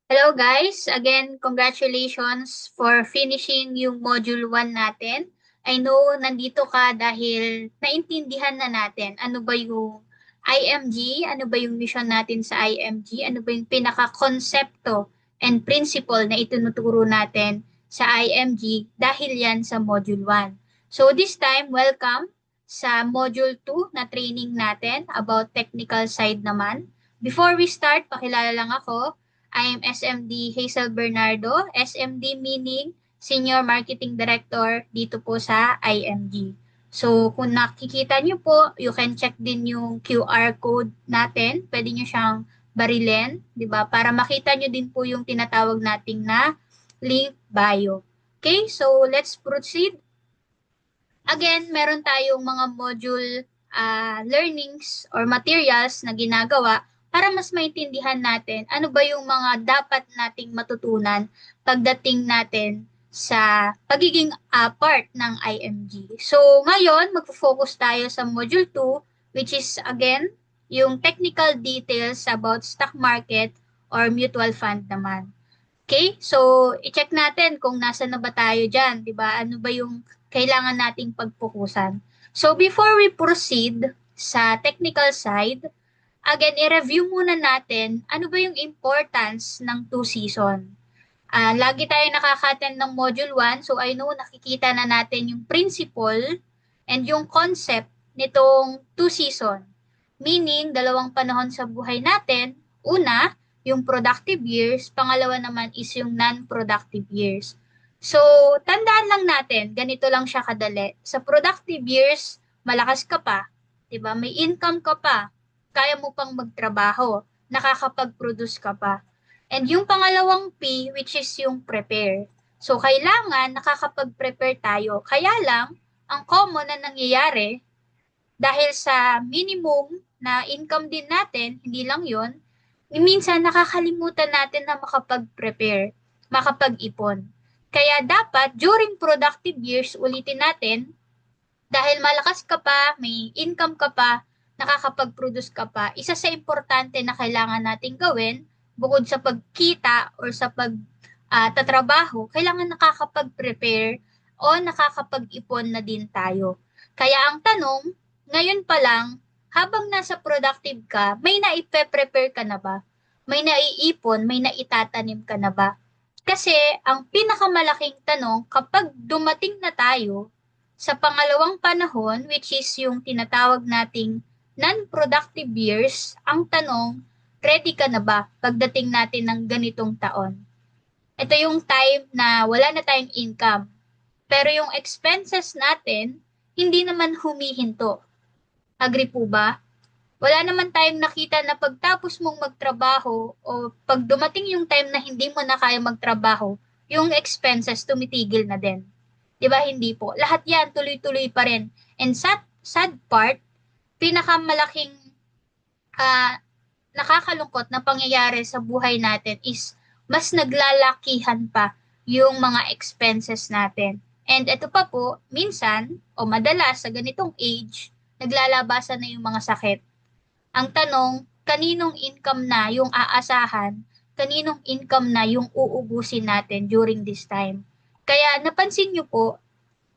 Hello guys! Again, congratulations for finishing yung Module 1 natin. I know nandito ka dahil naintindihan na natin ano ba yung IMG, ano ba yung mission natin sa IMG, ano ba yung pinaka-konsepto and principle na itinuturo natin sa IMG dahil yan sa Module 1. So this time, welcome sa Module 2 na training natin about technical side naman. Before we start, pakilala lang ako. I am SMD Hazel Bernardo, SMD meaning Senior Marketing Director dito po sa IMG. So, kung nakikita nyo po, you can check din yung QR code natin. Pwede nyo siyang barilin, di ba? Para makita nyo din po yung tinatawag nating na link bio. Okay, so let's proceed. Again, meron tayong mga module learnings or materials na ginagawa para mas maintindihan natin ano ba yung mga dapat nating matutunan pagdating natin sa pagiging part ng IMG. So, ngayon, magfo-focus tayo sa Module 2, which is, again, yung technical details about stock market or mutual fund naman. Okay? So, i-check natin kung nasa na ba tayo dyan, di ba? Ano ba yung kailangan nating pagpukusan. So, before we proceed sa technical side, again, i-review muna natin ano ba yung importance ng two season. Lagi tayo nakaka-attend ng Module 1, so I know nakikita na natin yung principle and yung concept nitong two season. Meaning, dalawang panahon sa buhay natin. Una, yung productive years. Pangalawa naman is yung non-productive years. So, tandaan lang natin, ganito lang siya kadali. Sa productive years, malakas ka pa, 'di ba? May income ka pa, kaya mo pang magtrabaho, nakakapag-produce ka pa. And yung pangalawang P, which is yung prepare. So, kailangan nakakapag-prepare tayo. Kaya lang, ang common na nangyayari, dahil sa minimum na income din natin, hindi lang yon, minsan nakakalimutan natin na makapag-prepare, makapag-ipon. Kaya dapat during productive years, ulitin natin, dahil malakas ka pa, may income ka pa, nakakapag-produce ka pa, isa sa importante na kailangan nating gawin, bukod sa pagkita or sa tatrabaho, kailangan nakakapag-prepare o nakakapag-ipon na din tayo. Kaya ang tanong, ngayon pa lang, habang nasa productive ka, may naipe-prepare ka na ba? May naiipon, may naitatanim ka na ba? Kasi ang pinakamalaking tanong, kapag dumating na tayo sa pangalawang panahon, which is yung tinatawag nating non-productive years, ang tanong, ready ka na ba pagdating natin ng ganitong taon? Ito yung time na wala na tayong income. Pero yung expenses natin, hindi naman humihinto. Agree po ba? Wala naman tayong nakita na pagtapos mong magtrabaho o pag dumating yung time na hindi mo na kaya magtrabaho, yung expenses tumitigil na din. 'Di ba? Hindi po. Lahat 'yan tuloy-tuloy pa rin. And sad part, pinakamalaking ah, nakakalungkot na pangyayari sa buhay natin is mas naglalakihan pa yung mga expenses natin. And ito pa po, minsan o madalas sa ganitong age, naglalabasan na yung mga sakit. Ang tanong, kaninong income na yung aasahan, kaninong income na yung uubusin natin during this time. Kaya napansin nyo po,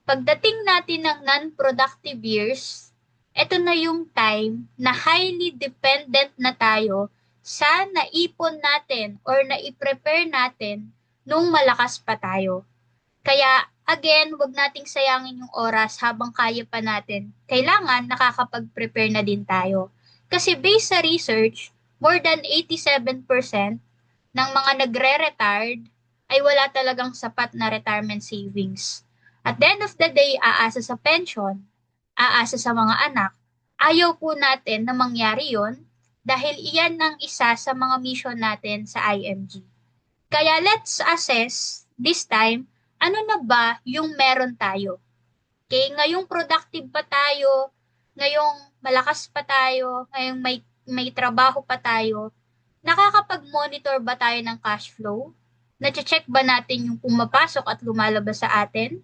pagdating natin ng non-productive years, ito na yung time na highly dependent na tayo sa naipon natin or naiprepare natin nung malakas pa tayo. Kaya again, wag nating sayangin yung oras habang kaya pa natin. Kailangan nakakapag-prepare na din tayo. Kasi based sa research, more than 87% ng mga nagre-retired ay wala talagang sapat na retirement savings. At the end of the day, aasa sa pension, aasa sa mga anak. Ayaw po natin na mangyari yon dahil iyan ang isa sa mga mission natin sa IMG. Kaya let's assess this time, ano na ba yung meron tayo? Okay, ngayong productive pa tayo, ngayong malakas pa tayo, ngayong may trabaho pa tayo, nakakapag-monitor ba tayo ng cash flow? Nache-check ba natin yung pumapasok at lumalabas sa atin?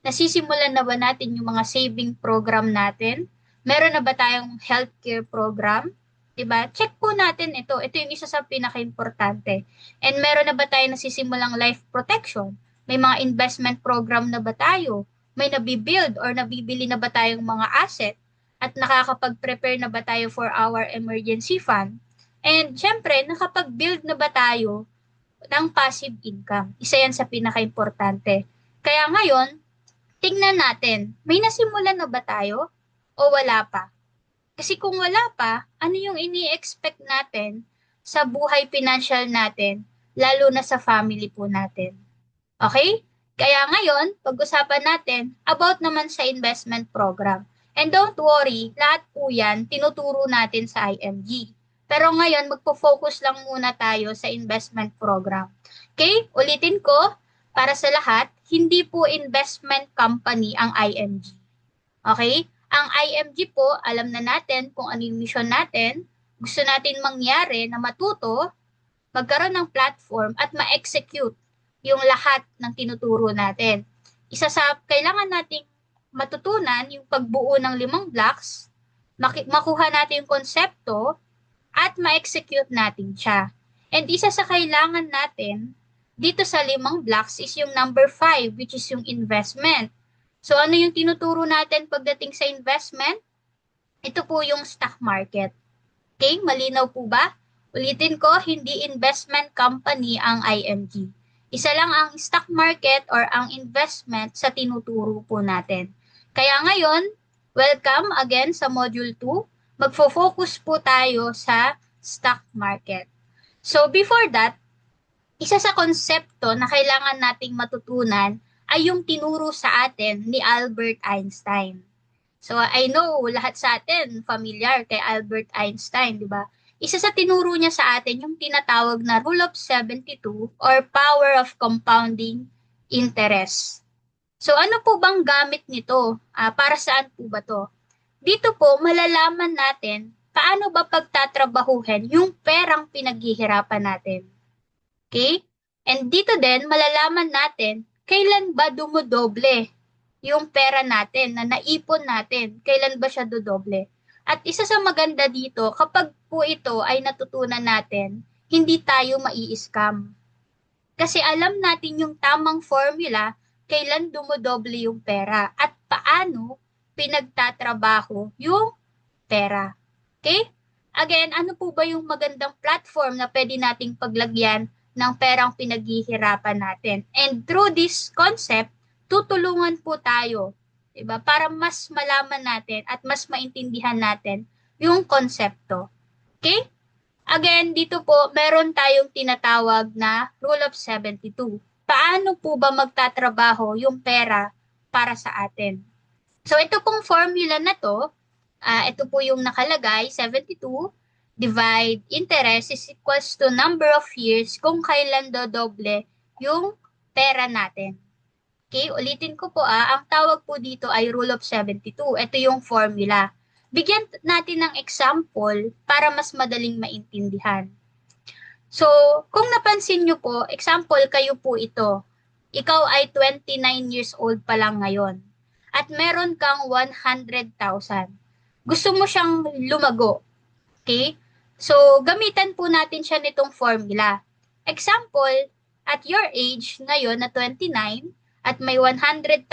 Nasisimulan na ba natin yung mga saving program natin? Meron na ba tayong healthcare program? 'Diba? Check po natin ito. Ito yung isa sa pinaka-importante. And meron na ba tayo nasisimulang life protection? May mga investment program na ba tayo? May nabibuild or nabibili na ba tayong mga asset? At nakakapag-prepare na ba tayo for our emergency fund? And syempre, nakapag-build na ba tayo ng passive income? Isa yan sa pinaka-importante. Kaya ngayon, tingnan natin, may nasimulan na ba tayo o wala pa? Kasi kung wala pa, ano yung ini-expect natin sa buhay financial natin, lalo na sa family po natin? Okay? Kaya ngayon, pag-usapan natin about naman sa investment program. And don't worry, lahat po yan tinuturo natin sa IMG. Pero ngayon, magpo-focus lang muna tayo sa investment program. Okay? Ulitin ko, para sa lahat, hindi po investment company ang IMG. Okay? Ang IMG po, alam na natin kung ano yung mission natin. Gusto natin mangyari na matuto, magkaroon ng platform at ma-execute yung lahat ng tinuturo natin. Isa sa kailangan nating matutunan yung pagbuo ng 5 blocks, makuha natin yung konsepto, at ma-execute natin siya. And isa sa kailangan natin dito sa 5 blocks is yung number 5, which is yung investment. So ano yung tinuturo natin pagdating sa investment? Ito po yung stock market. Okay, malinaw po ba? Ulitin ko, hindi investment company ang IMG. Isa lang ang stock market or ang investment sa tinuturo po natin. Kaya ngayon, welcome again sa Module 2. Magfo-focus po tayo sa stock market. So before that, isa sa konsepto na kailangan nating matutunan ay yung tinuro sa atin ni Albert Einstein. So I know lahat sa atin familiar kay Albert Einstein, di ba? Isa sa tinuro niya sa atin yung tinatawag na Rule of 72 or Power of Compounding Interest. So ano po bang gamit nito? Para saan po ba to? Dito po malalaman natin paano ba pagtatrabahuhin yung perang pinaghihirapan natin. Okay? And dito din, malalaman natin kailan ba dumodoble yung pera natin na naipon natin. Kailan ba siya dodoble? At isa sa maganda dito, kapag po ito ay natutunan natin, hindi tayo mai-scam. Kasi alam natin yung tamang formula, kailan dumodoble yung pera at paano pinagtatrabaho yung pera. Okay? Again, ano po ba yung magandang platform na pwede nating paglagyan ng perang pinaghihirapan natin? And through this concept, tutulungan po tayo, 'di ba? Para mas malaman natin at mas maintindihan natin yung konsepto. Okay? Again, dito po, meron tayong tinatawag na Rule of 72. Paano po ba magtatrabaho yung pera para sa atin? So, ito pong formula na to, ito po yung nakalagay, 72 divide interest is equals to number of years kung kailan dodoble yung pera natin. Okay, ulitin ko po ang tawag po dito ay Rule of 72. Ito yung formula. Bigyan natin ng example para mas madaling maintindihan. So, kung napansin nyo po, example kayo po ito. Ikaw ay 29 years old pa lang ngayon. At meron kang 100,000. Gusto mo siyang lumago. Okay? So, gamitan po natin siya nitong formula. Example, at your age ngayon na 29 at may 100,000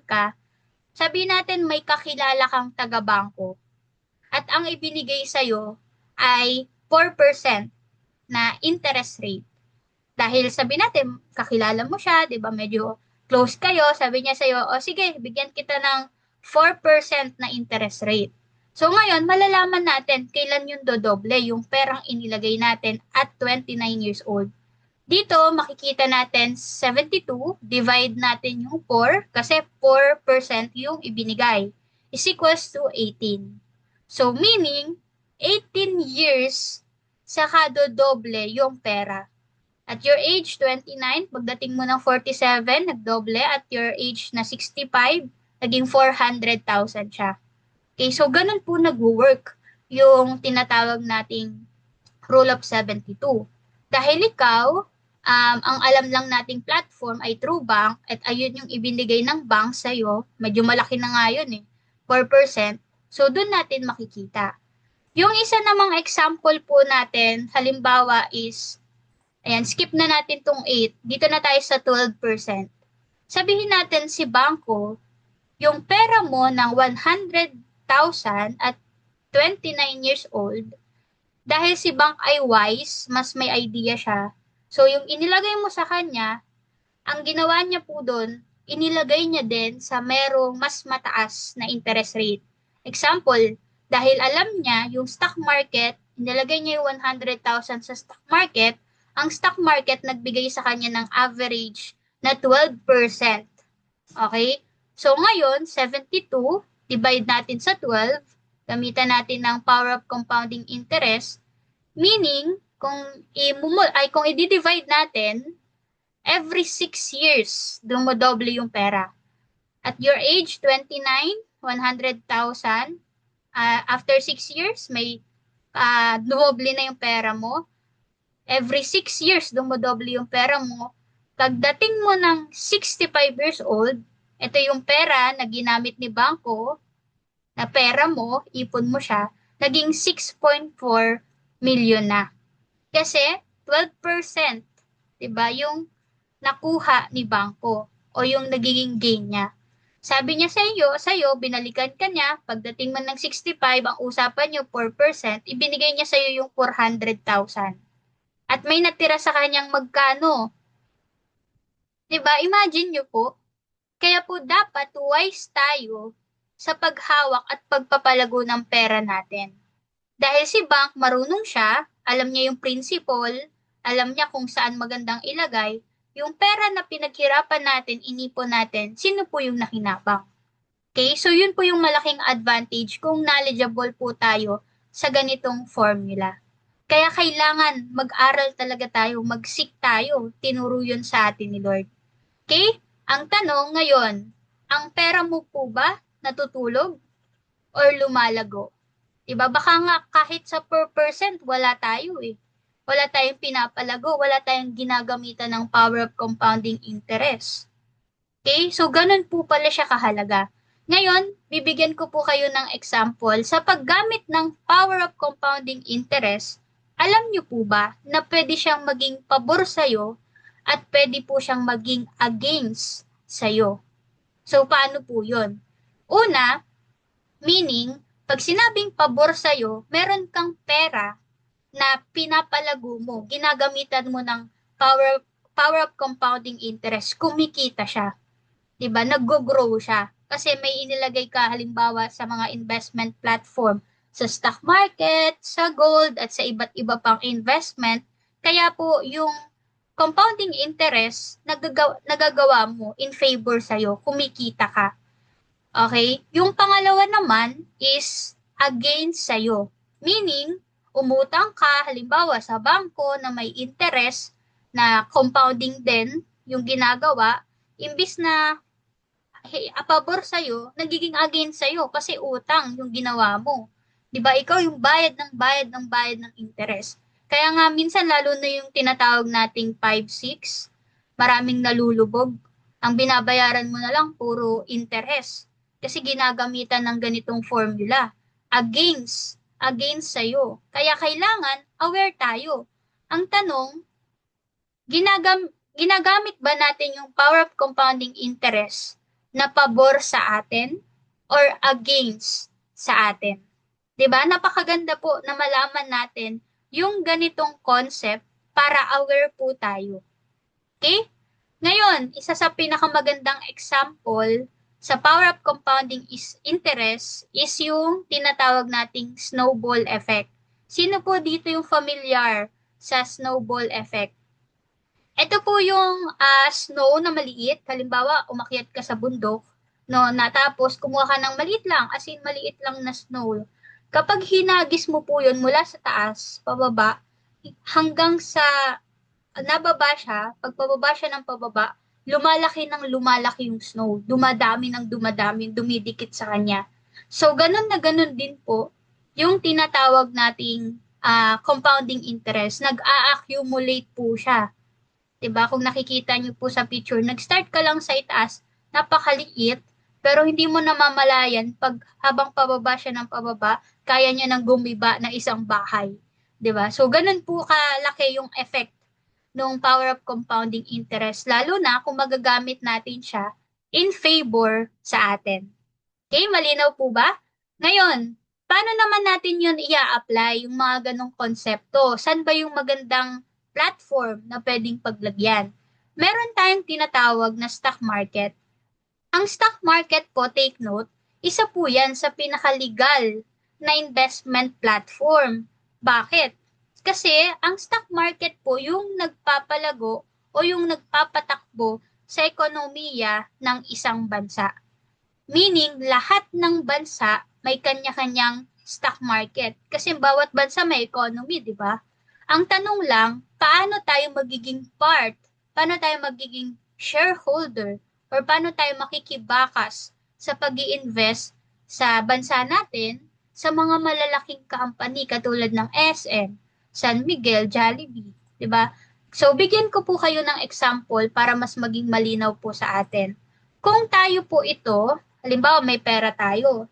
ka, sabihin natin may kakilala kang taga-bangko at ang ibinigay sa'yo ay 4% na interest rate. Dahil sabi natin, kakilala mo siya, di ba, medyo close kayo, sabi niya sa'yo, o sige, bigyan kita ng 4% na interest rate. So ngayon, malalaman natin kailan yung dodoble, yung perang inilagay natin at 29 years old. Dito, makikita natin 72, divide natin yung 4, kasi 4% yung ibinigay, is equals to 18. So meaning, 18 years saka dodoble yung pera. At your age 29, pagdating mo ng 47, nagdoble. At your age na 65, naging 400,000 siya. Okay, so ganun po nag-work yung tinatawag nating Rule of 72. Dahil ikaw, ang alam lang nating platform ay TrueBank at ayun yung ibinigay ng bank sa'yo, medyo malaki na nga yun 4%. So doon natin makikita. Yung isa namang example po natin, halimbawa is, ayan, skip na natin tong 8. Dito na tayo sa 12%. Sabihin natin si bangko, yung pera mo ng 100,000 at 29 years old, dahil si bank ay wise, mas may idea siya. So, yung inilagay mo sa kanya, ang ginawa niya po doon, inilagay niya din sa merong mas mataas na interest rate. Example, dahil alam niya yung stock market, inilagay niya yung 100,000 sa stock market, ang stock market nagbigay sa kanya ng average na 12%. Okay? So ngayon, 72, divide natin sa 12, gamitan natin ng power of compounding interest, meaning, kung i-divide natin, every 6 years, dumodoble yung pera. At your age, 29, 100,000. After 6 years, may dumoble na yung pera mo. Every 6 years, dumodoble yung pera mo. Pagdating mo ng 65 years old, ito yung pera na ginamit ni bangko, na pera mo, ipon mo siya, naging 6.4 million na. Kasi 12%, 'di ba, yung nakuha ni bangko o yung nagiging gain niya. Sabi niya sa iyo, binalikan ka niya, pagdating man ng 65, ang usapan niyo 4%, ibinigay niya sa iyo yung 400,000. At may natira sa kanyang magkano? 'Di ba? Imagine niyo po. Kaya po dapat wise tayo sa paghawak at pagpapalago ng pera natin. Dahil si bank marunong siya, alam niya yung principle, alam niya kung saan magandang ilagay, yung pera na pinaghirapan natin, inipon natin, sino po yung nakinabang? Okay? So yun po yung malaking advantage kung knowledgeable po tayo sa ganitong formula. Kaya kailangan mag-aral talaga tayo, mag-seek tayo, tinuro yun sa atin ni Lord. Okay? Ang tanong ngayon, ang pera mo po ba natutulog or lumalago? Diba? Baka nga kahit sa per percent, wala tayo eh. Wala tayong pinapalago, wala tayong ginagamitan ng power of compounding interest. Okay? So, ganun po pala siya kahalaga. Ngayon, bibigyan ko po kayo ng example sa paggamit ng power of compounding interest. Alam niyo po ba na pwede siyang maging pabor sa'yo at pwede po siyang maging against sa'yo? So, paano po yun? Una, meaning, pag sinabing pabor sa'yo, meron kang pera na pinapalago mo, ginagamitan mo ng power of compounding interest, kumikita siya. 'Di ba? Naggo-grow siya. Kasi may inilagay ka halimbawa sa mga investment platform, sa stock market, sa gold, at sa iba't iba pang investment. Kaya po yung compounding interest nagagawa mo in favor sa'yo, kumikita ka. Okay? Yung pangalawa naman is against sa'yo. Meaning, umutang ka halimbawa sa bangko na may interest na compounding din yung ginagawa, imbis na pabor sa'yo, nagiging against sa'yo kasi utang yung ginawa mo. 'Di ba? Ikaw yung bayad ng bayad ng bayad ng interest. Kaya nga minsan lalo na yung tinatawag nating 5-6, maraming nalulubog. Ang binabayaran mo na lang puro interest kasi ginagamitan ng ganitong formula. Against sa'yo. Kaya kailangan aware tayo. Ang tanong, ginagamit ba natin yung power of compounding interest na pabor sa atin or against sa atin? 'Di ba? Napakaganda po na malaman natin yung ganitong concept para aware po tayo. Okay? Ngayon, isa sa pinakamagandang example sa power of compounding interest is yung tinatawag nating snowball effect. Sino po dito yung familiar sa snowball effect? Ito po yung snow na maliit. Halimbawa, umakyat ka sa bundok, no, natapos kumuha ka ng maliit lang, as in maliit lang na snow. Kapag hinagis mo po yun mula sa taas, pababa, hanggang sa nababa siya, pag pababa siya ng pababa, lumalaki ng lumalaki yung snow. Dumadami ng dumadami, dumidikit sa kanya. So, ganun na ganun din po yung tinatawag nating compounding interest. Nag-a-accumulate po siya. 'Di ba? Kung nakikita niyo po sa picture, nag-start ka lang sa itaas, napakaliit, Pero hindi mo namamalayan pag habang pababa siya ng pababa, kaya niya nang gumiba ng isang bahay. 'Di ba? So, ganun po kalaki yung effect ng power of compounding interest, lalo na kung magagamit natin siya in favor sa atin. Okay, malinaw po ba? Ngayon, paano naman natin yun i-apply, yung mga ganong konsepto? Saan ba yung magandang platform na pwedeng paglagyan? Meron tayong tinatawag na stock market. Ang stock market po, take note, isa po yan sa pinakalegal na investment platform. Bakit? Kasi ang stock market po yung nagpapalago o yung nagpapatakbo sa ekonomiya ng isang bansa. Meaning, lahat ng bansa may kanya-kanyang stock market. Kasi bawat bansa may economy, di ba? Ang tanong lang, paano tayo magiging part? Paano tayo magiging shareholder? Or paano tayo makikibakas sa pag invest sa bansa natin sa mga malalaking company katulad ng SM, San Miguel, Jollibee, di ba? So, bigyan ko po kayo ng example para mas maging malinaw po sa atin. Kung tayo po ito, halimbawa may pera tayo,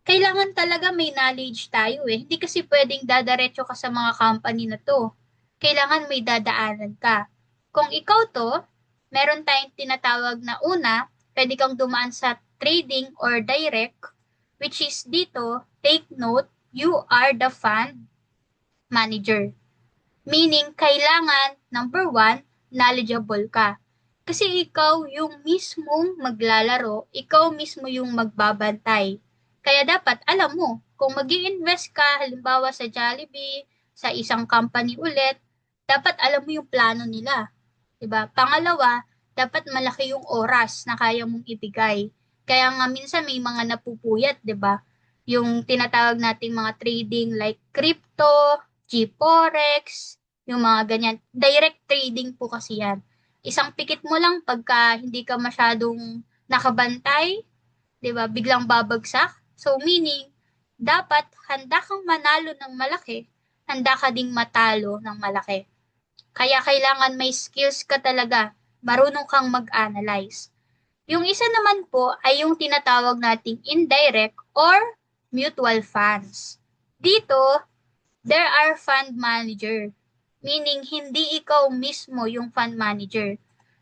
kailangan talaga may knowledge tayo eh. Hindi kasi pwedeng dadaretso ka sa mga company na to. Kailangan may dadaanan ka. Kung ikaw to, meron tayong tinatawag na una, pwede kang dumaan sa trading or direct, which is dito, take note, you are the fund manager. Meaning, kailangan, number one, knowledgeable ka. Kasi ikaw yung mismong maglalaro, ikaw mismo yung magbabantay. Kaya dapat alam mo, kung mag invest ka, halimbawa sa Jollibee, sa isang company ulit, dapat alam mo yung plano nila. 'Di ba? Pangalawa, dapat malaki yung oras na kaya mong ibigay. Kaya nga minsan may mga napupuyat, 'di ba? Yung tinatawag nating mga trading like crypto, GForex, yung mga ganyan. Direct trading po kasi yan. Isang pikit mo lang pagka hindi ka masyadong nakabantay, 'di ba? Biglang babagsak. So meaning, dapat handa kang manalo ng malaki, handa ka ding matalo ng malaki. Kaya kailangan may skills ka talaga, marunong kang mag-analyze. Yung isa naman po ay yung tinatawag nating indirect or mutual funds. Dito, there are fund manager, meaning hindi ikaw mismo yung fund manager.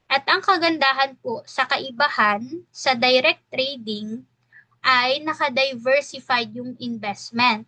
At ang kagandahan po sa kaibahan sa direct trading ay naka-diversified yung investment.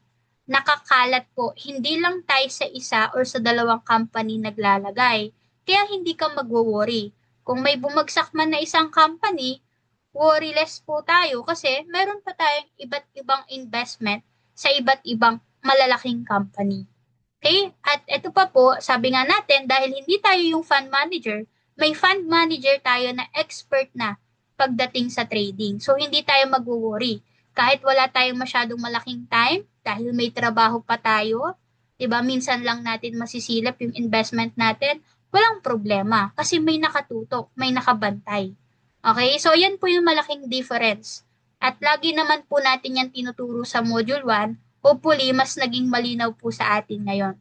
Nakakalat po, hindi lang tayo sa isa or sa dalawang company naglalagay. Kaya hindi ka magwo-worry. Kung may bumagsak man na isang company, worryless po tayo kasi meron pa tayong iba't ibang investment sa iba't ibang malalaking company. Okay? At ito pa po, sabi nga natin, dahil hindi tayo yung fund manager, may fund manager tayo na expert na pagdating sa trading. So, hindi tayo mag-worry. Kahit wala tayong masyadong malaking time, dahil may trabaho pa tayo, 'di ba? Minsan lang natin masisilap yung investment natin, walang problema kasi may nakatutok, may nakabantay. Okay? So, yan po yung malaking difference. At lagi naman po natin yan tinuturo sa Module 1. Hopefully, mas naging malinaw po sa atin ngayon.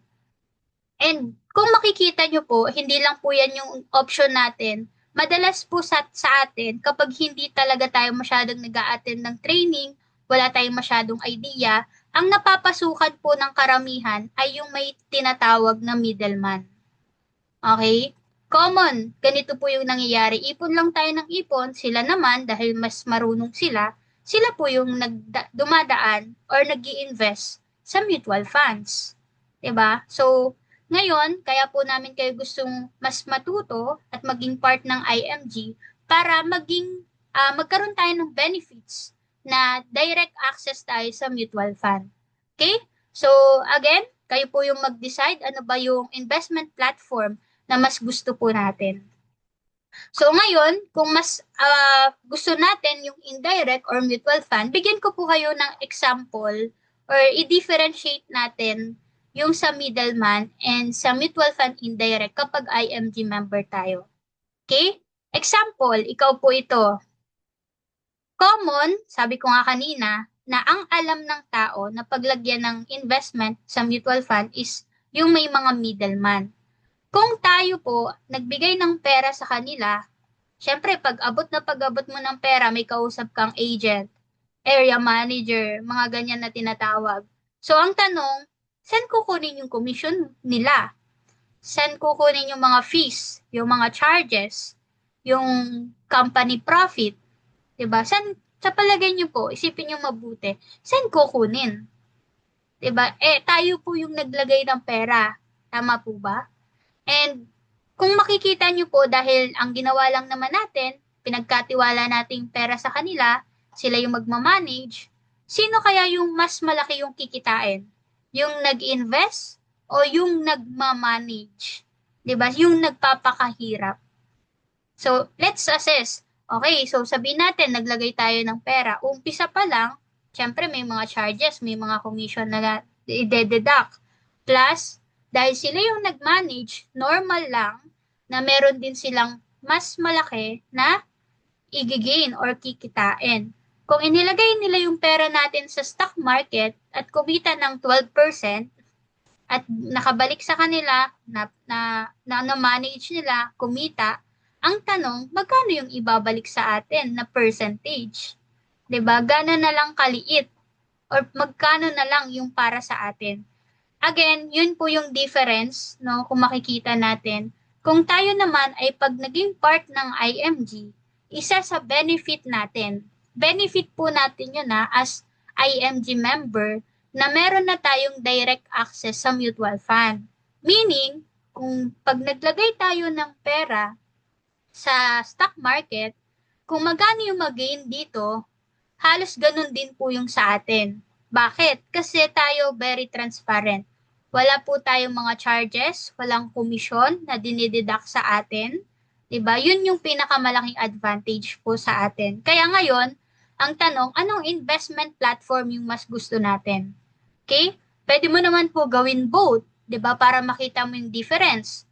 And kung makikita nyo po, hindi lang po yan yung option natin. Madalas po sa atin, kapag hindi talaga tayo masyadong nag-a-attend ng training, wala tayong masyadong idea, ang napapasukan po ng karamihan ay yung may tinatawag na middleman. Okay? Common. Ganito po yung nangyayari. Ipon lang tayo ng ipon. Sila naman, dahil mas marunong sila, sila po yung dumadaan or nag invest sa mutual funds. 'Di ba? So, ngayon, kaya po namin kayo gustong mas matuto at maging part ng IMG para magkaroon tayo ng benefits na direct access tayo sa mutual fund. Okay? So, again, kayo po yung mag-decide ano ba yung investment platform na mas gusto po natin. So ngayon, kung mas gusto natin yung indirect or mutual fund, bigyan ko po kayo ng example or i-differentiate natin yung sa middleman and sa mutual fund indirect kapag IMG member tayo. Okay? Example, ikaw po ito. Common, sabi ko nga kanina, na ang alam ng tao na paglagyan ng investment sa mutual fund is yung may mga middleman. Kung tayo po nagbigay ng pera sa kanila, Siyempre, pag-abot mo ng pera, may kausap kang agent, area manager, mga ganyan na tinatawag. So, ang tanong, saan kukunin yung commission nila? Saan kukunin yung mga fees, yung mga charges, yung company profit, 'di ba? Sa palagay niyo po, isipin niyo mabuti, saan kukunin? 'Di ba? Tayo po yung naglagay ng pera. Tama po ba? And kung makikita niyo po dahil ang ginawa lang naman natin, pinagkatiwala nating pera sa kanila, sila yung magmamanage, sino kaya yung mas malaki yung kikitain? Yung nag-invest o yung nagmamanage? 'Di ba? Yung nagpapakahirap. So, let's assess. Okay, so sabihin natin, naglagay tayo ng pera. Umpisa pa lang, syempre may mga charges, may mga commission na i-deduct. Plus, dahil sila yung nag-manage, normal lang na meron din silang mas malaki na i-gain or kikitain. Kung inilagay nila yung pera natin sa stock market at kumita ng 12% at nakabalik sa kanila na manage nila, kumita, ang tanong, magkano yung ibabalik sa atin na percentage? 'Di ba? Gano'n na lang kaliit or magkano na lang yung para sa atin? Again, yun po yung difference, no, kung makikita natin. Kung tayo naman ay pag naging part ng IMG, isa sa benefit natin. Benefit po natin yun as IMG member na meron na tayong direct access sa mutual fund. Meaning, kung pag naglagay tayo ng pera sa stock market, kung magkano yung mag-gain dito, halos ganun din po yung sa atin. Bakit? Kasi tayo very transparent. Wala po tayong mga charges, walang komisyon na dinideduct sa atin. 'Di ba? Yun yung pinakamalaking advantage po sa atin. Kaya ngayon, ang tanong, anong investment platform yung mas gusto natin? Okay? Pwede mo naman po gawin both, 'di ba? Para makita mo yung difference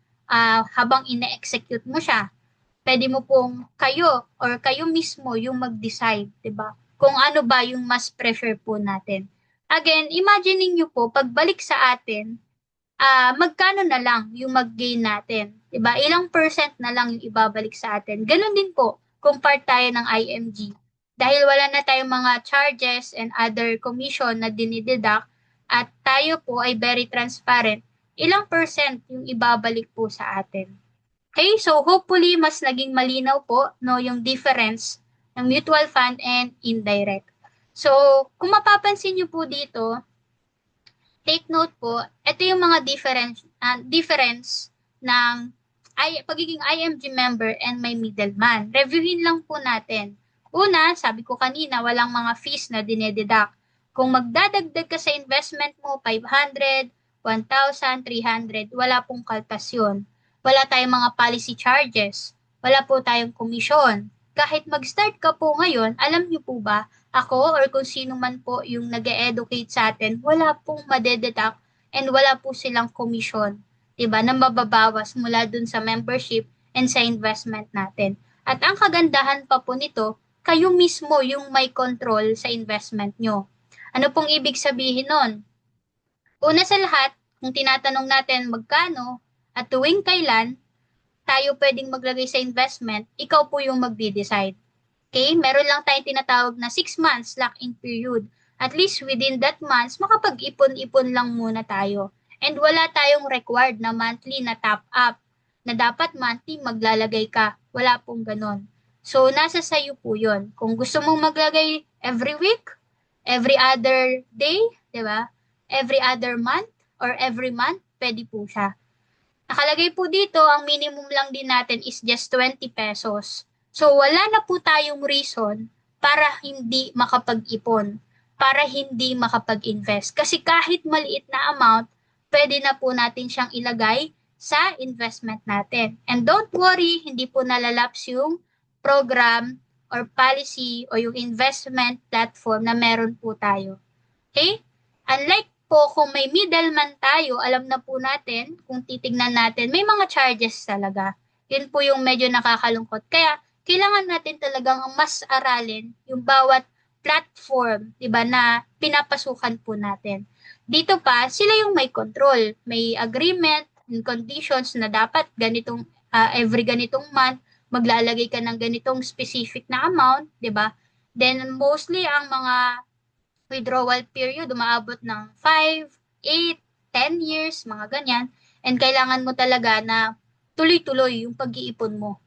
habang ine-execute mo siya. Pwede mo pong kayo mismo yung mag-decide, 'di ba? Kung ano ba yung mas prefer po natin. Again, imagining nyo po, pagbalik sa atin, magkano na lang yung mag-gain natin? 'Di ba? Ilang percent na lang yung ibabalik sa atin. Ganun din po kung part tayo ng IMG. Dahil wala na tayong mga charges and other commission na dinideduct at tayo po ay very transparent, ilang percent yung ibabalik po sa atin. Okay, so hopefully mas naging malinaw po no yung difference ng mutual fund and indirect. So, kung mapapansin niyo po dito, take note po, ito yung mga difference ng pagiging IMG member and may middleman. Reviewin lang po natin. Una, sabi ko kanina, walang mga fees na dinededuct. Kung magdadagdag ka sa investment mo, 500, 1,000, 300, wala pong kaltasyon. Wala tayong mga policy charges. Wala po tayong komisyon. Kahit mag-start ka po ngayon, alam niyo po ba, ako or kung sino man po yung nag-educate sa atin, wala pong madededuct and wala po silang komisyon, 'di ba, na mababawas mula dun sa membership and sa investment natin. At ang kagandahan pa po nito, kayo mismo yung may control sa investment nyo. Ano pong ibig sabihin nun? Una sa lahat, kung tinatanong natin magkano at tuwing kailan tayo pwedeng maglagay sa investment, ikaw po yung magde-decide. Okay? Meron lang tayong tinatawag na 6 months lock-in period. At least within that months, makapag-ipon-ipon lang muna tayo. And wala tayong required na monthly na top up na dapat monthly maglalagay ka. Wala pong ganon. So, nasa sayo po yun. Kung gusto mong maglagay every week, every other day, di ba? Every other month, or every month, pwede po siya. Nakalagay po dito, ang minimum lang din natin is just 20 pesos. So, wala na po tayong reason para hindi makapag-ipon, para hindi makapag-invest. Kasi kahit maliit na amount, pwede na po natin siyang ilagay sa investment natin. And don't worry, hindi po nalalaps yung program or policy o yung investment platform na meron po tayo. Okay? Unlike po kung may middleman tayo, alam na po natin, kung titignan natin, may mga charges talaga. Yun po yung medyo nakakalungkot. Kaya, kailangan natin talagang mas aralin yung bawat platform, 'di ba, na pinapasukan po natin. Dito pa, sila yung may control, may agreement and conditions na dapat ganitong every ganitong month maglalagay ka ng ganitong specific na amount, 'di ba? Then mostly ang mga withdrawal period umaabot ng 5, 8, 10 years, mga ganyan. And kailangan mo talaga na tuloy-tuloy yung pag-iipon mo.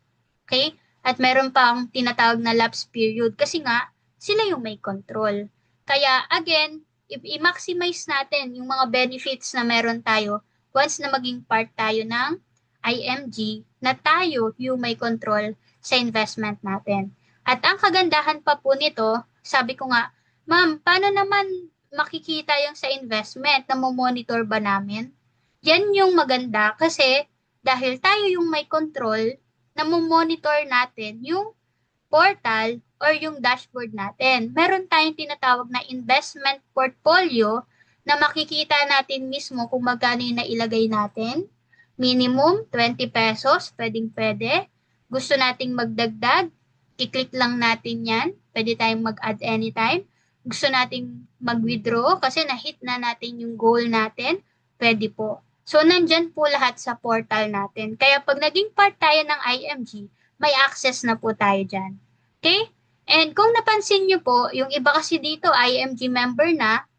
Okay? At meron pang tinatawag na lapse period kasi nga sila yung may control. Kaya again, i-maximize natin yung mga benefits na meron tayo once na maging part tayo ng IMG na tayo yung may control sa investment natin. At ang kagandahan pa po nito, sabi ko nga, ma'am, paano naman makikita yung sa investment na monitor ba namin? Yan yung maganda kasi dahil tayo yung may control, na monitor natin yung portal or yung dashboard natin. Meron tayong tinatawag na investment portfolio na makikita natin mismo kung magkano yung nailagay natin. Minimum 20 pesos, pwedeng-pwede. Gusto nating magdagdag, kiklik lang natin yan. Pwede tayong mag-add anytime. Gusto nating mag-withdraw kasi na-hit na natin yung goal natin, pwede po. So, nandyan po lahat sa portal natin. Kaya pag naging part tayo ng IMG, may access na po tayo dyan. Okay? And kung napansin nyo po, yung iba kasi dito, IMG member na,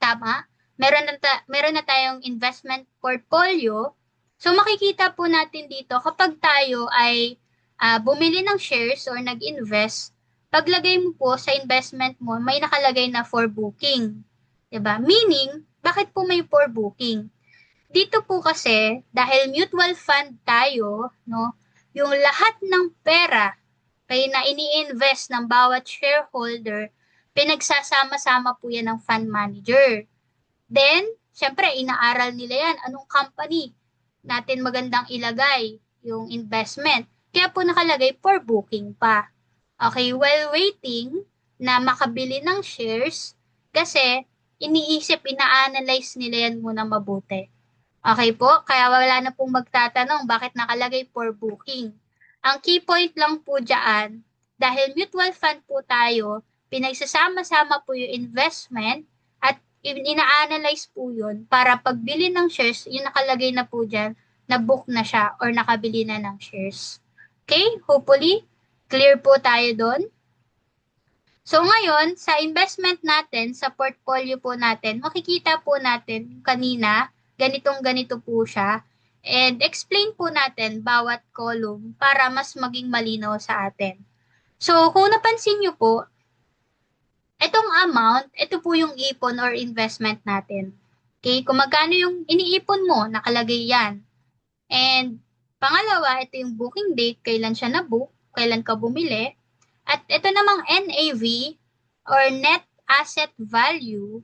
tama, meron na tayong investment portfolio. So, makikita po natin dito, kapag tayo ay bumili ng shares or nag-invest, paglagay mo po sa investment mo, may nakalagay na for booking. 'Di ba? Meaning, bakit po may for booking? Dito po kasi, dahil mutual fund tayo, no, yung lahat ng pera kaya na ini-invest ng bawat shareholder, pinagsasama-sama po yan ng fund manager. Then, syempre, inaaral nila yan. Anong company natin magandang ilagay yung investment. Kaya po nakalagay for booking pa. Okay, while waiting na makabili ng shares, kasi iniisip, ina-analyze nila yan muna mabuti. Okay po? Kaya wala na pong magtatanong bakit nakalagay for booking. Ang key point lang po dyan, dahil mutual fund po tayo, pinagsasama-sama po yung investment at ina-analyze po yun para pagbili ng shares, yung nakalagay na po dyan, na-book na siya or nakabili na ng shares. Okay? Hopefully, clear po tayo doon. So ngayon, sa investment natin, sa portfolio po natin, makikita po natin kanina, ganitong-ganito po siya. And explain po natin bawat column para mas maging malinaw sa atin. So kung napansin nyo po, itong amount, ito po yung ipon or investment natin. Okay, kung magkano yung iniipon mo, nakalagay yan. And pangalawa, ito yung booking date, kailan siya na-book, kailan ka bumili. At ito namang NAV or Net Asset Value,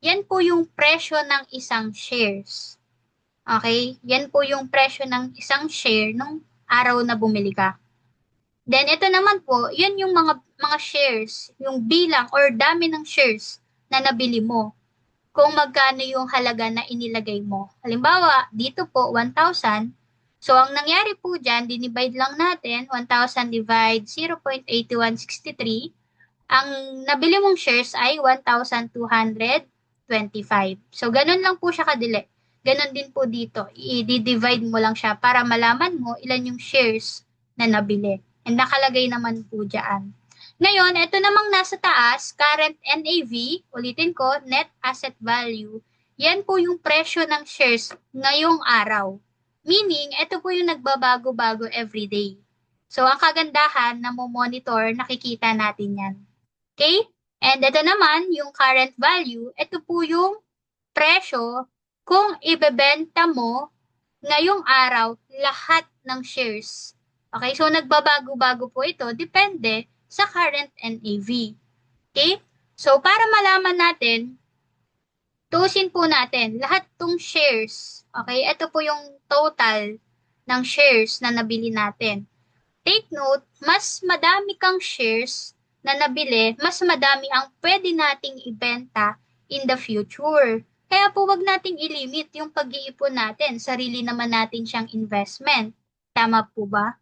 yan po yung presyo ng isang shares. Okay? Yan po yung presyo ng isang share nung araw na bumili ka. Then ito naman po, yan yung mga shares, yung bilang or dami ng shares na nabili mo. Kung magkano yung halaga na inilagay mo. Halimbawa, dito po 1,000. So ang nangyari po dyan, dinivide lang natin 1,000 divide 0.8163. Ang nabili mong shares ay 1,225. So ganun lang po siya kadili. Ganun din po dito. I-divide mo lang siya para malaman mo ilan yung shares na nabili. And nakalagay naman po dyan. Ngayon, ito namang nasa taas, current NAV, ulitin ko, Net Asset Value. Yan po yung presyo ng shares ngayong araw. Meaning, ito po yung nagbabago-bago everyday. So, ang kagandahan na mo-monitor, nakikita natin yan. Okay? And ito naman, yung current value, ito po yung presyo kung ibebenta mo ngayong araw lahat ng shares. Okay? So, nagbabago-bago po ito. Depende sa current NAV. Okay? So, para malaman natin, tuusin po natin lahat tong shares. Okay? Ito po yung total ng shares na nabili natin. Take note, mas madami kang shares na nabili, mas madami ang pwede nating ibenta in the future. Kaya po wag nating ilimit yung pag-iipon natin. Sarili naman natin siyang investment. Tama po ba?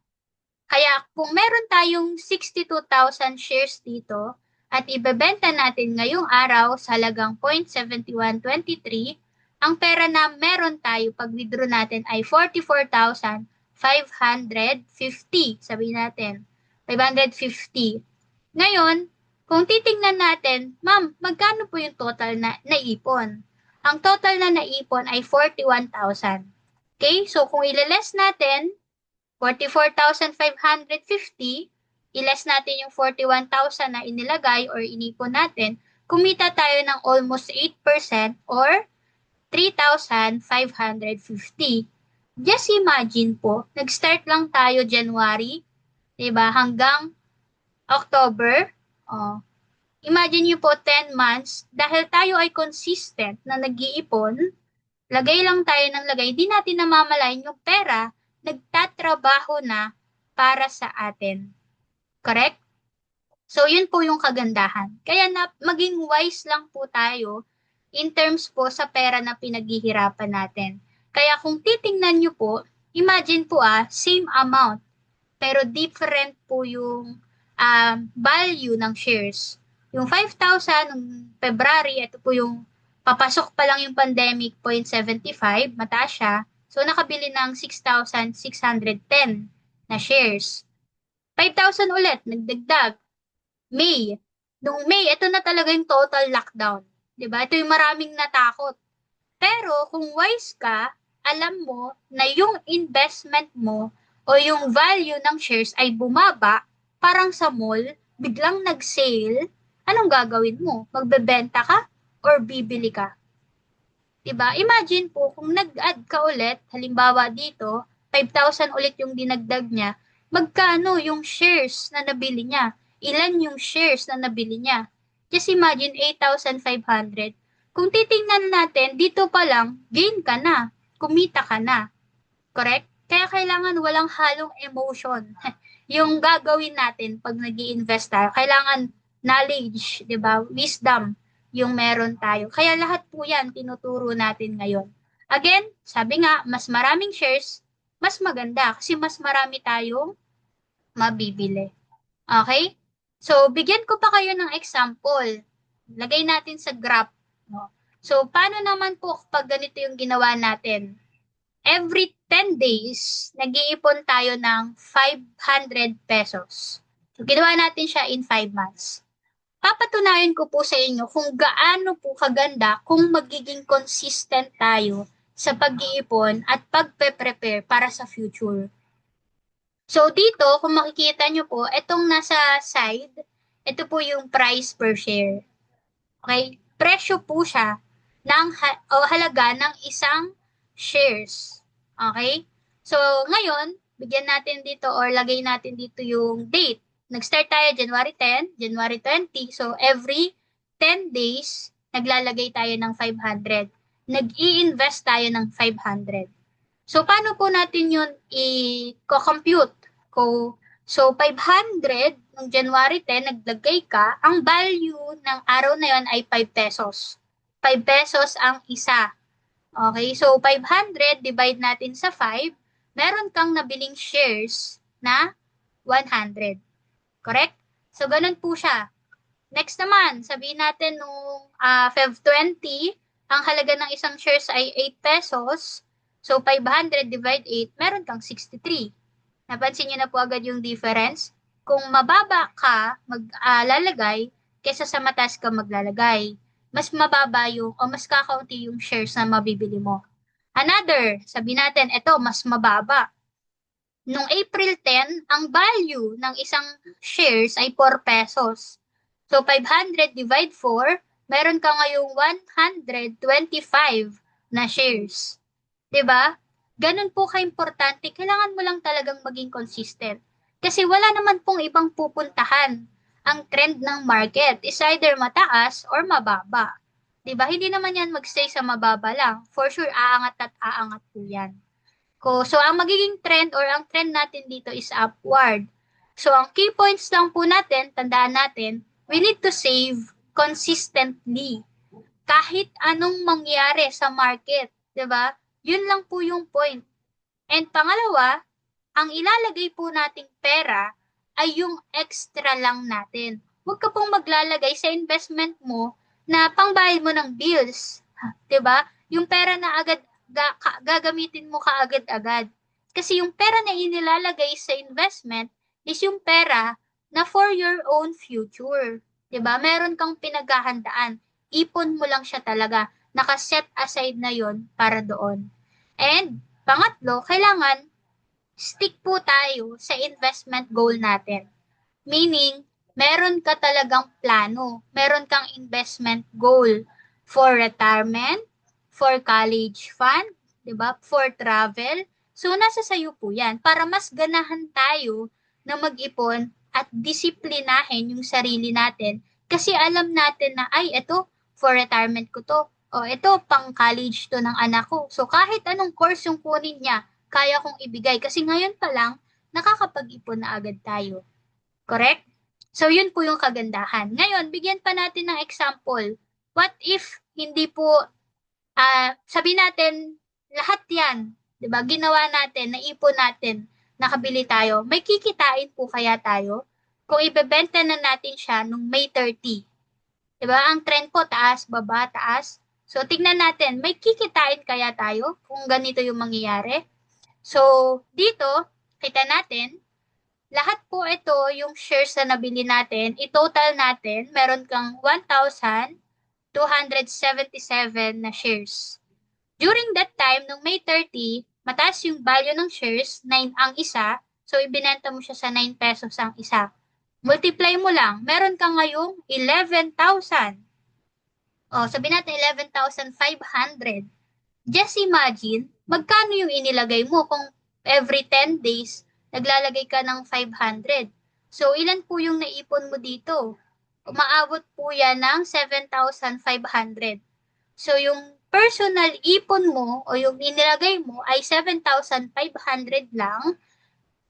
Kaya kung meron tayong 62,000 shares dito at ibebenta natin ngayong araw sa halagang 0.7123, ang pera na meron tayo pag withdraw natin ay 44,100 550. Sabihin natin, 550. Ngayon, kung titingnan natin, ma'am, magkano po yung total na naipon? Ang total na naipon ay 41,000. Okay? So, kung ilales natin, 44,550, iles natin yung 41,000 na inilagay or inipon natin, kumita tayo ng almost 8% or 3,550. Just imagine po, nag-start lang tayo January, 'di ba, hanggang October. Oh, imagine niyo po 10 months, dahil tayo ay consistent na nag-iipon, lagay lang tayo ng lagay, hindi natin namamalayan yung pera, nagtatrabaho na para sa atin. Correct? So, yun po yung kagandahan. Kaya maging wise lang po tayo in terms po sa pera na pinaghihirapan natin. Kaya kung titingnan nyo po, imagine po same amount, pero different po yung value ng shares. Yung 5,000 ng February, ito po yung papasok pa lang yung pandemic, 0.75, mataas siya. So, nakabili ng 6,610 na shares. 5,000 ulit, nagdagdag. May. Nung May, ito na talaga yung total lockdown. 'Di ba? Ito yung maraming natakot. Pero kung wise ka, alam mo na yung investment mo o yung value ng shares ay bumaba, parang sa mall, biglang nag-sale, anong gagawin mo? Magbebenta ka or bibili ka? 'Di ba? Imagine po kung nag-add ka ulit, halimbawa dito, 5,000 ulit yung dinagdag niya, magkano yung shares na nabili niya? Ilan yung shares na nabili niya? Just imagine 8,500. Kung titingnan natin, dito pa lang, gain ka na, kumita ka na. Correct? Kaya kailangan walang halong emotion. Yung gagawin natin pag nag invest tayo, kailangan knowledge, 'di ba? Wisdom yung meron tayo. Kaya lahat po 'yan tinuturo natin ngayon. Again, sabi nga, mas maraming shares, mas maganda kasi mas marami tayong mabibili. Okay? So, bigyan ko pa kayo ng example. Lagay natin sa graph. No? So, paano naman po pag ganito yung ginawa natin? Every 10 days, nag-iipon tayo ng 500 pesos. So, ginawa natin siya in 5 months. Papatunayan ko po sa inyo kung gaano po kaganda kung magiging consistent tayo sa pag-iipon at pagpe-prepare para sa future. So, dito, kung makikita nyo po, itong nasa side, ito po yung price per share. Okay? Presyo po siya ng halaga ng isang shares. Okay? So, ngayon, bigyan natin dito or lagay natin dito yung date. Nag-start tayo January 10, January 20. So, every 10 days, naglalagay tayo ng 500. Nag-i-invest tayo ng 500. So, paano po natin yun i-compute? So, 500, nung January 10, naglagay ka, ang value ng araw na yon ay 5 pesos. 5 pesos ang isa. Okay, so 500 divide natin sa 5, meron kang nabiling shares na 100. Correct? So, ganun po siya. Next naman, sabihin natin nung Feb 20, ang halaga ng isang shares ay 8 pesos. So, 500 divide 8, meron kang 63. Napansin niyo na po agad yung difference? Kung mababa ka maglalagay kaysa sa mataas ka maglalagay, mas mababa yung o mas kakaunti yung shares na mabibili mo. Another, sabi natin, ito mas mababa. Nung April 10, ang value ng isang shares ay 4 pesos. So 500 divide 4, meron ka ngayong 125 na shares. 'Di ba? Ganun po ka-importante. Kailangan mo lang talagang maging consistent. Kasi wala naman pong ibang pupuntahan. Ang trend ng market is either mataas or mababa. 'Di ba? Hindi naman yan magstay sa mababa lang. For sure, aangat at aangat po yan. So, ang magiging trend or ang trend natin dito is upward. So, ang key points lang po natin, tandaan natin, we need to save consistently. Kahit anong mangyari sa market, 'di ba? Yun lang po yung point. And pangalawa, ang ilalagay po nating pera ay yung extra lang natin. Huwag ka pong maglalagay sa investment mo na pangbayad mo ng bills. 'Di ba? Yung pera na agad gagamitin mo kaagad-agad. Kasi yung pera na inilalagay sa investment is yung pera na for your own future. 'Di ba? Meron kang pinaghahandaan. Ipon mo lang siya talaga. Nakaset aside na yon para doon. And pangatlo, kailangan stick po tayo sa investment goal natin. Meaning, meron ka talagang plano, meron kang investment goal for retirement, for college fund, 'di ba? For travel. So nasa sayo po 'yan para mas ganahan tayo na mag-ipon at disiplinahin yung sarili natin kasi alam natin na ay ito for retirement ko to. O ito pang college to ng anak ko. So kahit anong course yung kunin niya, kaya kong ibigay kasi ngayon pa lang nakakapag-ipon na agad tayo. Correct? So, yun po yung kagandahan. Ngayon, bigyan pa natin ng example. What if hindi po, sabi natin, lahat yan, di ba, ginawa natin, naipon natin, nakabili tayo, may kikitain po kaya tayo kung ibebenta na natin siya nung May 30. Di ba? Ang trend po, taas, baba, taas. So, tignan natin, may kikitain kaya tayo kung ganito yung mangyayari? So, dito, kita natin, lahat po ito, yung shares na nabili natin, i-total natin, meron kang 1,277 na shares. During that time, nung May 30, mataas yung value ng shares, 9 ang isa, so ibinenta mo siya sa 9 pesos ang isa. Multiply mo lang, meron kang ngayong 11,000. O, sabi natin 11,500. Just imagine, magkano yung inilagay mo kung every 10 days, naglalagay ka ng 500. So, ilan po yung naipon mo dito? Umaabot po yan ng 7,500. So, yung personal ipon mo o yung inilagay mo ay 7,500 lang.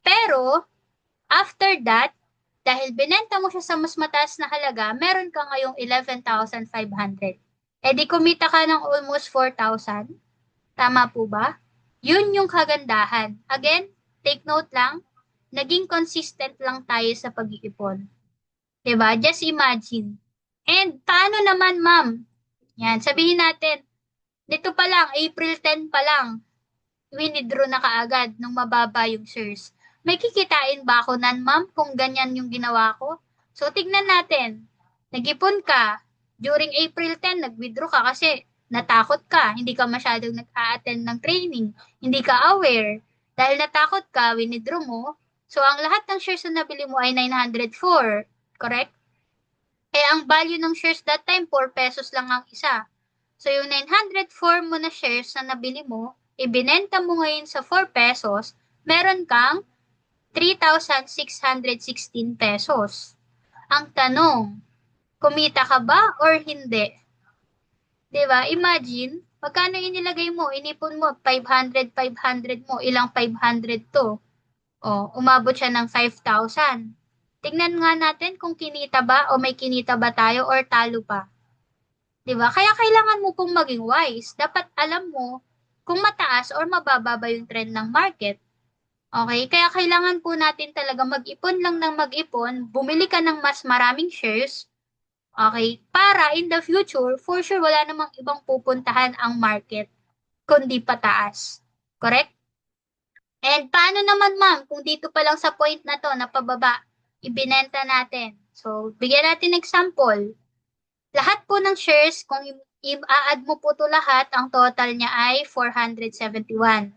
Pero, after that, dahil binenta mo siya sa mas mataas na halaga, meron ka ngayong 11,500. E di kumita ka ng almost 4,000. Tama po ba? Yun yung kagandahan. Again, take note lang, naging consistent lang tayo sa pag-iipon. 'Di ba? Just imagine. And paano naman, ma'am? Yan, sabihin natin, dito pa lang, April 10 pa lang, winidraw na kaagad nung mababa yung shares. May kikitain ba ako nan, ma'am, kung ganyan yung ginawa ko? So, tignan natin. Nag-ipon ka. During April 10, nag-withdraw ka kasi natakot ka. Hindi ka masyadong nag-a-attend ng training. Hindi ka aware. Dahil natakot ka, winidraw mo. So, ang lahat ng shares na nabili mo ay 904. Correct? Eh, ang value ng shares that time, 4 pesos lang ang isa. So, yung 904 mo na shares na nabili mo, ibinenta mo ngayon sa 4 pesos, meron kang 3,616 pesos. Ang tanong, kumita ka ba or hindi? 'Di ba? Imagine, magkano inilagay mo, inipon mo, 500, 500 mo, ilang 500 to? O, umabot siya ng 5,000. Tingnan nga natin kung kinita ba o may kinita ba tayo or talo pa. 'Di ba? Kaya kailangan mo pong maging wise. Dapat alam mo kung mataas or mababa ba yung trend ng market. Okay? Kaya kailangan po natin talaga mag-ipon lang ng mag-ipon, bumili ka ng mas maraming shares, okay? Para in the future, for sure wala namang ibang pupuntahan ang market kundi pataas. Correct? And paano naman, ma'am, kung dito pa lang sa point na to, na pababa, ibinenta natin. So, bigyan natin example. Lahat po ng shares, kung i-add mo po to lahat, ang total niya ay 471.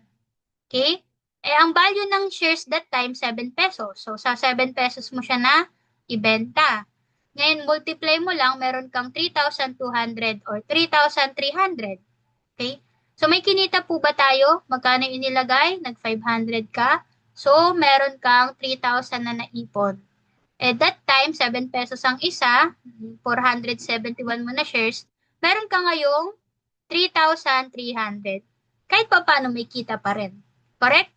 Okay? Eh, ang value ng shares that time, 7 pesos. So, sa 7 pesos mo siya na ibenta. Ngayon, multiply mo lang, meron kang 3,200 or 3,300. Okay? So, may kinita po ba tayo? Magkano inilagay? Nag-500 ka. So, meron kang 3,000 na naipon. At that time, 7 pesos ang isa, 471 mo na shares, meron ka ngayong 3,300. Kahit pa paano may kita pa rin. Correct?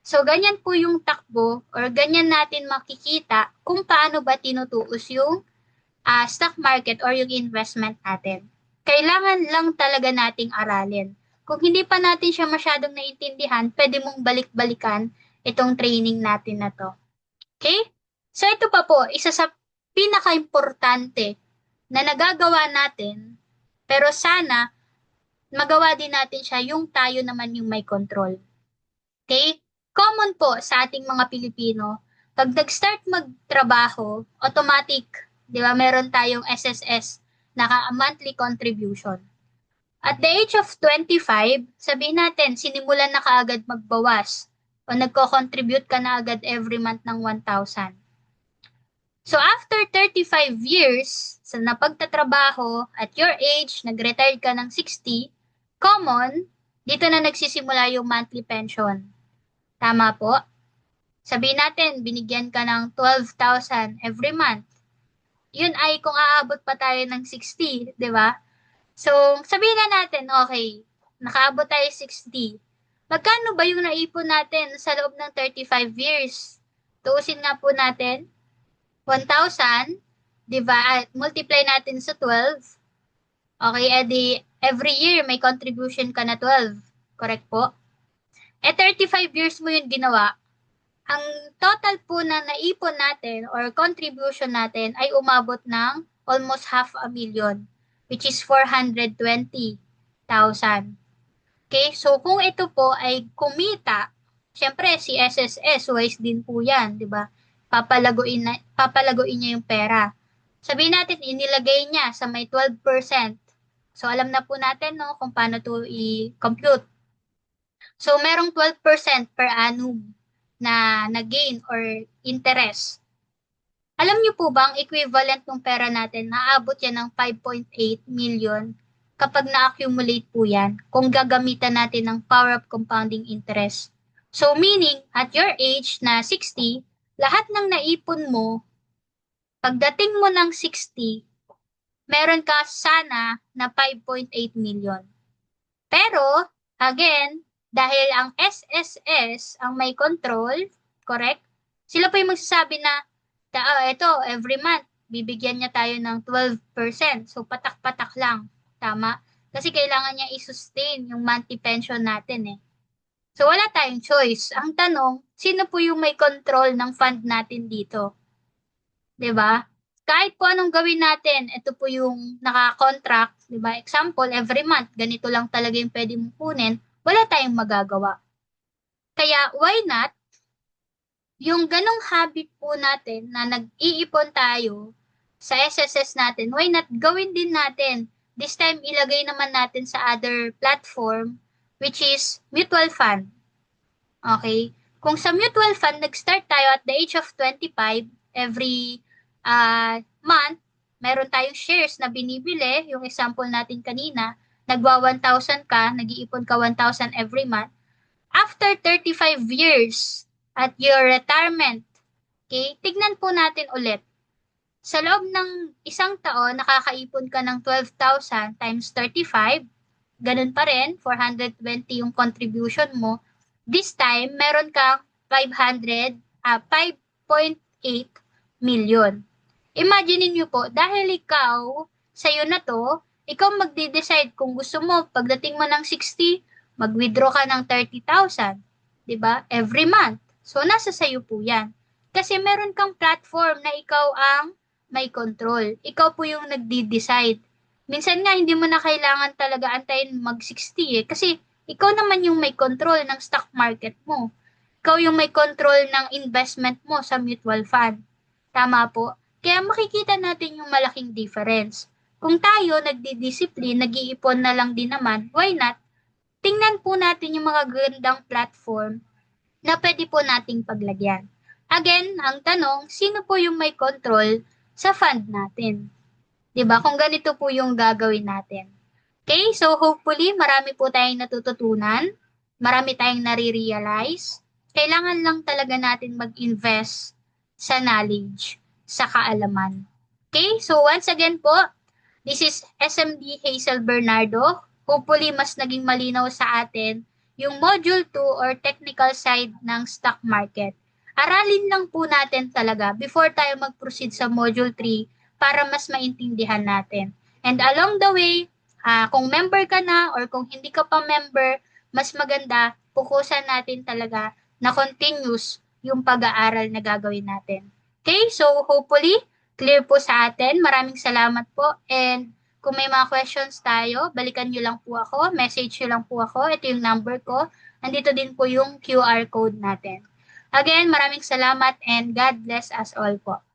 So, ganyan po yung takbo or ganyan natin makikita kung paano ba tinutuos yung stock market or yung investment natin. Kailangan lang talaga nating aralin. Kung hindi pa natin siya masyadong naiintindihan, pwede mong balik-balikan itong training natin na to. Okay? So, ito pa po, isa sa pinaka-importante na nagagawa natin, pero sana magawa din natin siya yung tayo naman yung may control. Okay? common po sa ating mga Pilipino, pag nag-start magtrabaho, automatic, di ba, meron tayong SSS, monthly contribution. At the age of 25, sabihin natin, sinimulan na kaagad magbawas o nagko-contribute ka na agad every month ng 1,000. So after 35 years sa napagtatrabaho, at your age, nag-retire ka ng 60, common, dito na nagsisimula yung monthly pension. Tama po? Sabihin natin, binigyan ka ng 12,000 every month. Yun ay kung aabot pa tayo ng 60, di ba? So, sabihin na natin, okay, nakaabot tayo 60. Magkano ba yung naipon natin sa loob ng 35 years? Tuusin nga po natin, 1,000, multiply natin sa 12. Okay, edi every year may contribution ka na 12. Correct po? 35 years mo yun ginawa. Ang total po na naipon natin or contribution natin ay umabot ng almost 500,000, which is 420,000. Okay, so kung ito po ay kumita, syempre si SSS, wise din po yan, di ba? Papalaguin niya yung pera. Sabihin natin, inilagay niya sa may 12%. So alam na po natin no, kung paano to i-compute. So merong 12% per annum na gain or interest. Alam niyo po ba ang equivalent ng pera natin, naabot yan ng 5.8 million kapag na-accumulate po yan kung gagamitan natin ng power of compounding interest. So meaning, at your age na 60, lahat ng naipon mo, pagdating mo ng 60, meron ka sana na 5.8 million. Pero, again, dahil ang SSS ang may control, correct? Sila po yung magsasabi na, ito, every month, bibigyan niya tayo ng 12%. So, patak-patak lang. Tama? Kasi kailangan niya i-sustain yung monthly pension natin eh. So, wala tayong choice. Ang tanong, sino po yung may control ng fund natin dito? 'Di ba? Kahit po anong gawin natin, ito po yung naka-contract, 'di ba? Example, every month, ganito lang talaga yung pwede mong kunin, wala tayong magagawa. Kaya, why not? Yung ganong habit po natin na nag-iipon tayo sa SSS natin, why not gawin din natin? This time, ilagay naman natin sa other platform, which is mutual fund. Okay? Kung sa mutual fund, nag-start tayo at the age of 25, every month, meron tayong shares na binibili, yung example natin kanina, nagwa 1,000 ka, nag-iipon ka 1,000 every month. After 35 years at your retirement, okay, tignan po natin ulit. Sa loob ng isang taon, nakakaipon ka ng 12,000 times 35, ganun pa rin, 420 yung contribution mo. This time, meron kang 5.8 million. Imagine niyo po, dahil ikaw, sa'yo na to, ikaw magde-decide kung gusto mo, pagdating mo ng 60, mag-withdraw ka ng 30,000, 'di ba? Every month. So, nasa sa'yo po yan. Kasi meron kang platform na ikaw ang may control. Ikaw po yung nagde-decide. Minsan nga, hindi mo na kailangan talaga antayin mag-60 eh. Kasi, ikaw naman yung may control ng stock market mo. Ikaw yung may control ng investment mo sa mutual fund. Tama po? Kaya makikita natin yung malaking difference. Kung tayo nagdi-discipline, nag-iipon na lang din naman, why not? Tingnan po natin yung mga gandang platform na pwede po nating paglagyan. Again, ang tanong, sino po yung may control sa fund natin? 'Di ba? Kung ganito po yung gagawin natin. Okay, so hopefully marami po tayong natututunan, marami tayong nare-realize. Kailangan lang talaga natin mag-invest sa knowledge, sa kaalaman. Okay, so once again po, this is SMD Hazel Bernardo. Hopefully mas naging malinaw sa atin yung Module 2 or technical side ng stock market. Aralin lang po natin talaga before tayo mag-proceed sa Module 3 para mas maintindihan natin. And along the way, kung member ka na or kung hindi ka pa member, mas maganda, pukusan natin talaga na continuous yung pag-aaral na gagawin natin. Okay, so hopefully, clear po sa atin. Maraming salamat po. And kung may mga questions tayo, balikan nyo lang po ako, message nyo lang po ako. Ito yung number ko. nandito din po yung QR code natin. Again, maraming salamat and God bless us all po.